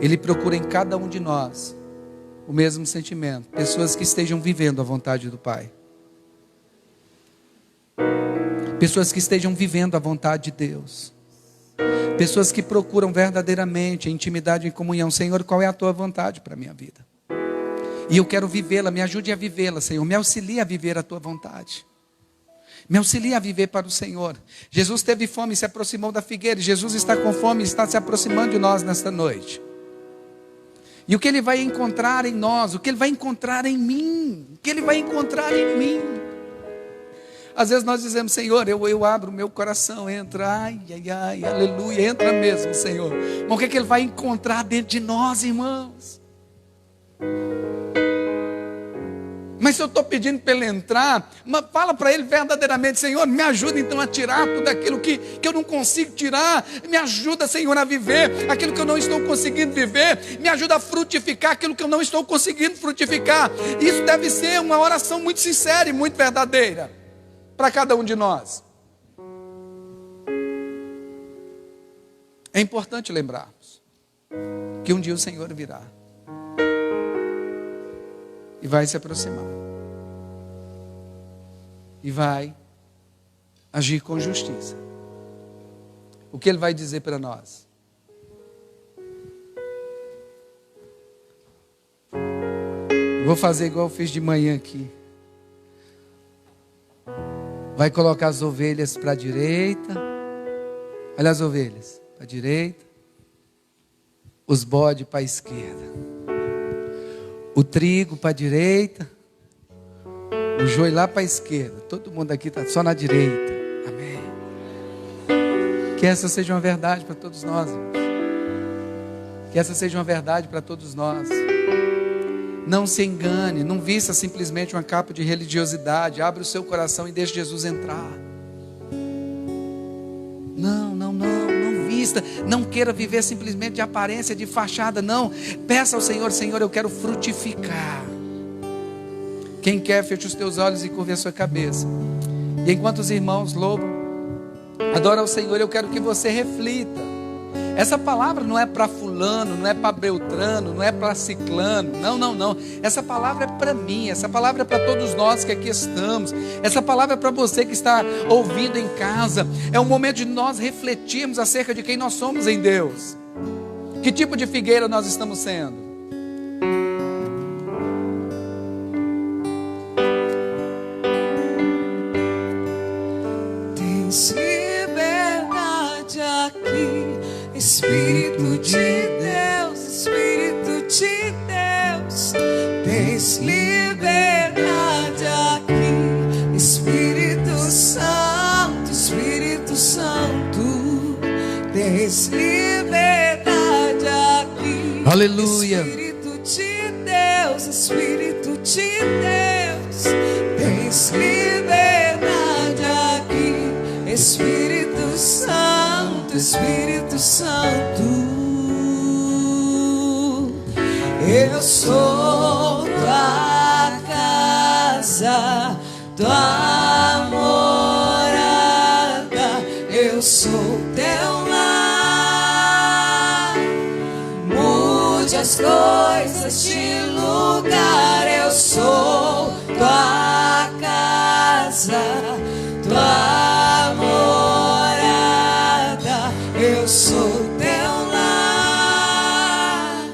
Ele procura em cada um de nós o mesmo sentimento. Pessoas que estejam vivendo a vontade do Pai. Pessoas que estejam vivendo a vontade de Deus. Pessoas que procuram verdadeiramente a intimidade e comunhão. Senhor, qual é a tua vontade para a minha vida? E eu quero vivê-la, me ajude a vivê-la, Senhor. Me auxilie a viver a tua vontade. Me auxilie a viver para o Senhor. Jesus teve fome e se aproximou da figueira. Jesus está com fome e está se aproximando de nós nesta noite. E o que Ele vai encontrar em nós, o que Ele vai encontrar em mim, o que Ele vai encontrar em mim. Às vezes nós dizemos: Senhor, eu abro o meu coração, entra, ai, aleluia, entra mesmo, Senhor. Mas o que Ele vai encontrar dentro de nós, irmãos? Mas se eu estou pedindo para Ele entrar, fala para Ele verdadeiramente: Senhor, me ajuda então a tirar tudo aquilo que eu não consigo tirar. Me ajuda, Senhor, a viver aquilo que eu não estou conseguindo viver. Me ajuda a frutificar aquilo que eu não estou conseguindo frutificar. Isso deve ser uma oração muito sincera e muito verdadeira para cada um de nós. É importante lembrarmos que um dia o Senhor virá e vai se aproximar e vai agir com justiça. O que Ele vai dizer para nós? Eu vou fazer igual eu fiz de manhã aqui. Vai colocar as ovelhas para a direita. Olha as ovelhas para a direita, os bodes para a esquerda, o trigo para a direita, o joio lá para a esquerda. Todo mundo aqui está só na direita. Amém. Que essa seja uma verdade para todos nós, irmãos. Que essa seja uma verdade para todos nós. Não se engane, não vista simplesmente uma capa de religiosidade. Abre o seu coração e deixe Jesus entrar. Não vista, não queira viver simplesmente de aparência, de fachada, não. Peça ao Senhor: Senhor, eu quero frutificar. Quem quer, feche os teus olhos e curve a sua cabeça. E enquanto os irmãos louvam, adora ao Senhor, eu quero que você reflita. Essa palavra não é para fulano, não é para beltrano, não é para ciclano. Não. Essa palavra é para mim, essa palavra é para todos nós que aqui estamos. Essa palavra é para você que está ouvindo em casa. É um momento de nós refletirmos acerca de quem nós somos em Deus. Que tipo de figueira nós estamos sendo? Tens liberdade aqui. Espírito de Deus, Espírito de Deus, tens liberdade aqui. Espírito Santo, tens liberdade aqui. Aleluia. Espírito de Deus, Espírito de Deus, tens liberdade aqui. Espírito Santo, Espírito Santo, eu sou tua casa, tua morada, eu sou teu lar. Mude as coisas de lugar, eu sou tua casa, tua morada, eu sou teu lar.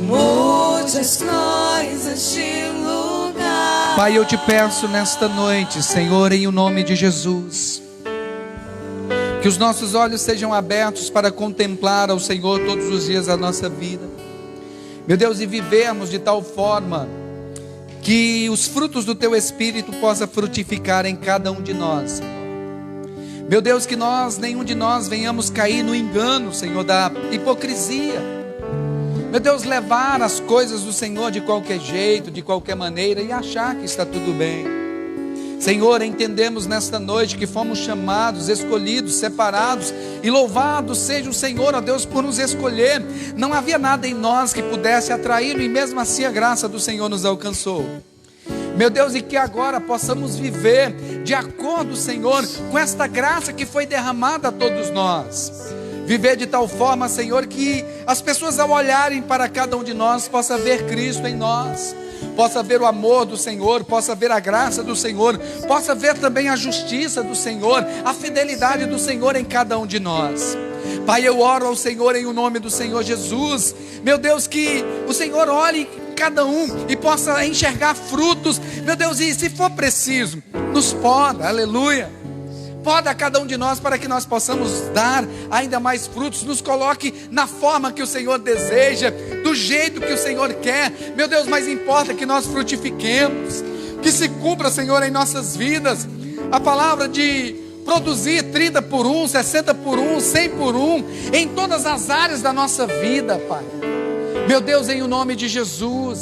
Mude as coisas de lugar. Pai, eu te peço nesta noite, Senhor, em o nome de Jesus, que os nossos olhos sejam abertos para contemplar ao Senhor todos os dias da nossa vida, meu Deus, e vivermos de tal forma que os frutos do teu Espírito possam frutificar em cada um de nós, Senhor. Meu Deus, que nenhum de nós venhamos cair no engano, Senhor, da hipocrisia, Meu Deus, levar as coisas do Senhor de qualquer jeito, de qualquer maneira e achar que está tudo bem. Senhor, entendemos nesta noite que fomos chamados, escolhidos, separados, e louvado seja o Senhor, ó Deus, por nos escolher. Não havia nada em nós que pudesse atraí-lo, e mesmo assim a graça do Senhor nos alcançou. Meu Deus, e que agora possamos viver de acordo, Senhor, com esta graça que foi derramada a todos nós. Viver de tal forma, Senhor, que as pessoas ao olharem para cada um de nós possam ver Cristo em nós, possa ver o amor do Senhor, possa ver a graça do Senhor, possa ver também a justiça do Senhor, a fidelidade do Senhor em cada um de nós. Pai, eu oro ao Senhor em o nome do Senhor Jesus, meu Deus, que o Senhor olhe cada um e possa enxergar frutos, meu Deus, e se for preciso, nos poda, aleluia. Poda cada um de nós para que nós possamos dar ainda mais frutos. Nos coloque na forma que o Senhor deseja, do jeito que o Senhor quer. Meu Deus, mas importa que nós frutifiquemos, que se cumpra, Senhor, em nossas vidas a palavra de produzir 30 por 1, 60 por 1, 100 por 1, em todas as áreas da nossa vida, Pai. Meu Deus, em o nome de Jesus.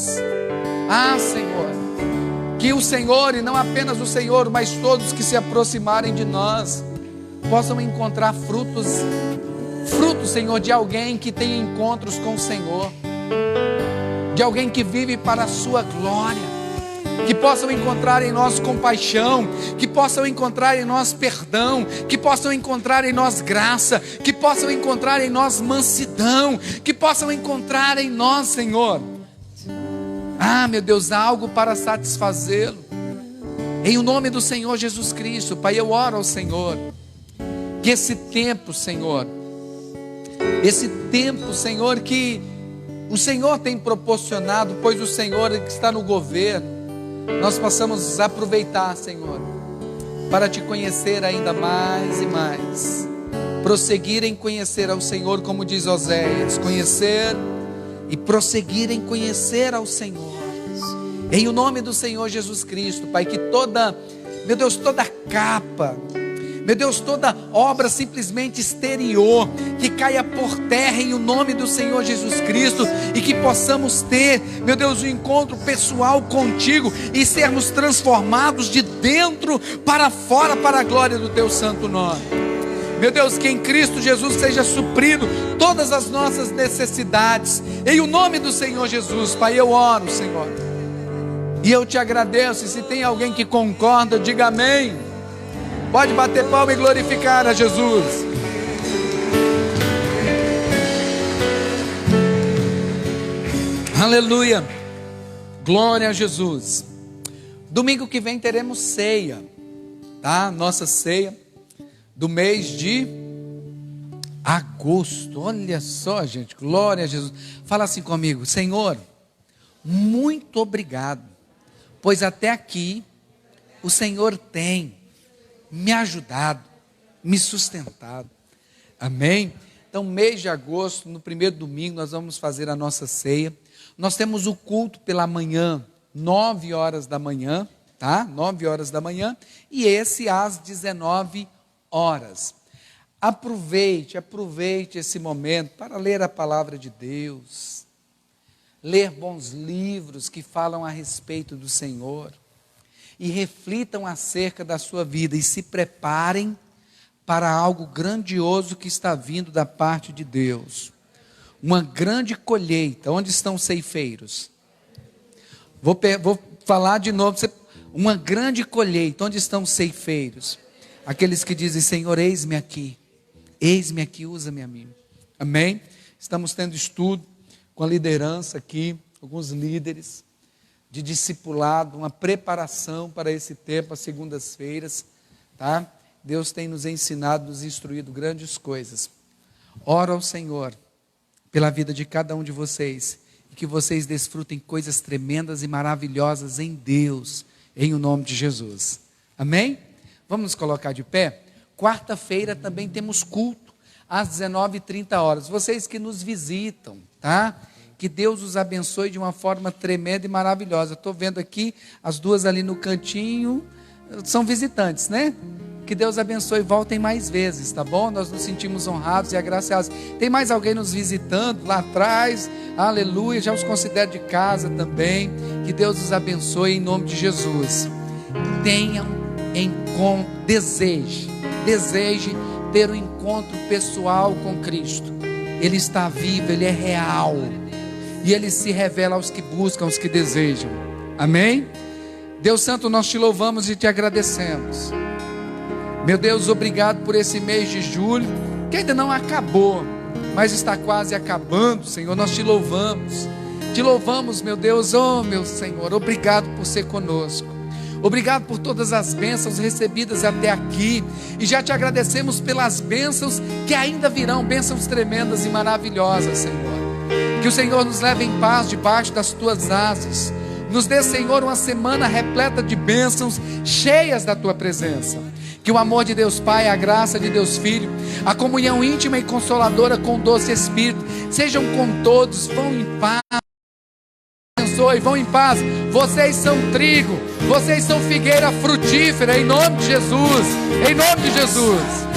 Senhor, que o Senhor, e não apenas o Senhor, mas todos que se aproximarem de nós, possam encontrar frutos, Senhor, de alguém que tem encontros com o Senhor, de alguém que vive para a sua glória, que possam encontrar em nós compaixão, que possam encontrar em nós perdão, que possam encontrar em nós graça, que possam encontrar em nós mansidão, que possam encontrar em nós, Senhor, meu Deus, algo para satisfazê-lo. Em o nome do Senhor Jesus Cristo, Pai, eu oro ao Senhor, que esse tempo, Senhor, que o Senhor tem proporcionado, pois o Senhor que está no governo, nós possamos aproveitar, Senhor, para te conhecer ainda mais e mais, prosseguir em conhecer ao Senhor, como diz Oséias, conhecer e prosseguir em conhecer ao Senhor, em o nome do Senhor Jesus Cristo, Pai, que toda, meu Deus, toda capa, meu Deus, toda obra simplesmente exterior, que caia por terra em o nome do Senhor Jesus Cristo, e que possamos ter, meu Deus, um encontro pessoal contigo, e sermos transformados de dentro para fora, para a glória do teu santo nome. Meu Deus, que em Cristo Jesus seja suprido todas as nossas necessidades, em o nome do Senhor Jesus, Pai, eu oro, Senhor, e eu te agradeço. E se tem alguém que concorda, diga amém. Pode bater palma e glorificar a Jesus. Aleluia, glória a Jesus. Domingo que vem teremos ceia, tá? Nossa ceia do mês de agosto. Olha só, gente, glória a Jesus. Fala assim comigo: Senhor, muito obrigado, pois até aqui o Senhor tem me ajudado, me sustentado. Amém? Então, mês de agosto, no primeiro domingo, nós vamos fazer a nossa ceia. Nós temos o culto pela manhã, 9 horas da manhã, tá? 9 horas da manhã, e esse às 19 horas. Aproveite esse momento para ler a palavra de Deus, ler bons livros que falam a respeito do Senhor, e reflitam acerca da sua vida, e se preparem para algo grandioso que está vindo da parte de Deus. Uma grande colheita. Onde estão os ceifeiros? Vou falar de novo. Uma grande colheita. Onde estão os ceifeiros? Aqueles que dizem: Senhor, eis-me aqui, usa-me a mim. Amém? Estamos tendo estudo com a liderança aqui, alguns líderes de discipulado, uma preparação para esse tempo, às segundas-feiras, tá? Deus tem nos ensinado, nos instruído grandes coisas. Oro ao Senhor pela vida de cada um de vocês, e que vocês desfrutem coisas tremendas e maravilhosas em Deus, em o nome de Jesus. Amém? Vamos nos colocar de pé? Quarta-feira também temos culto, às 19h30. Vocês que nos visitam, tá? Que Deus os abençoe de uma forma tremenda e maravilhosa. Estou vendo aqui as duas ali no cantinho, são visitantes, né? Que Deus abençoe, voltem mais vezes, tá bom? Nós nos sentimos honrados e agraciados. Tem mais alguém nos visitando lá atrás? Aleluia, já os considero de casa também. Que Deus os abençoe em nome de Jesus. Tenham encontro, deseje ter um encontro pessoal com Cristo. Ele está vivo, Ele é real, e Ele se revela aos que buscam, aos que desejam. Amém? Deus Santo, nós te louvamos e te agradecemos. Meu Deus, obrigado por esse mês de julho, que ainda não acabou, mas está quase acabando, Senhor. Nós te louvamos, meu Deus, oh meu Senhor, obrigado por ser conosco. Obrigado por todas as bênçãos recebidas até aqui, e já te agradecemos pelas bênçãos que ainda virão, bênçãos tremendas e maravilhosas, Senhor. Que o Senhor nos leve em paz debaixo das tuas asas. Nos dê, Senhor, uma semana repleta de bênçãos, cheias da tua presença. Que o amor de Deus Pai, a graça de Deus Filho, a comunhão íntima e consoladora com o doce Espírito, sejam com todos. Vão em paz. Abençoe, vão em paz. Vocês são trigo, vocês são figueira frutífera, em nome de Jesus. Em nome de Jesus.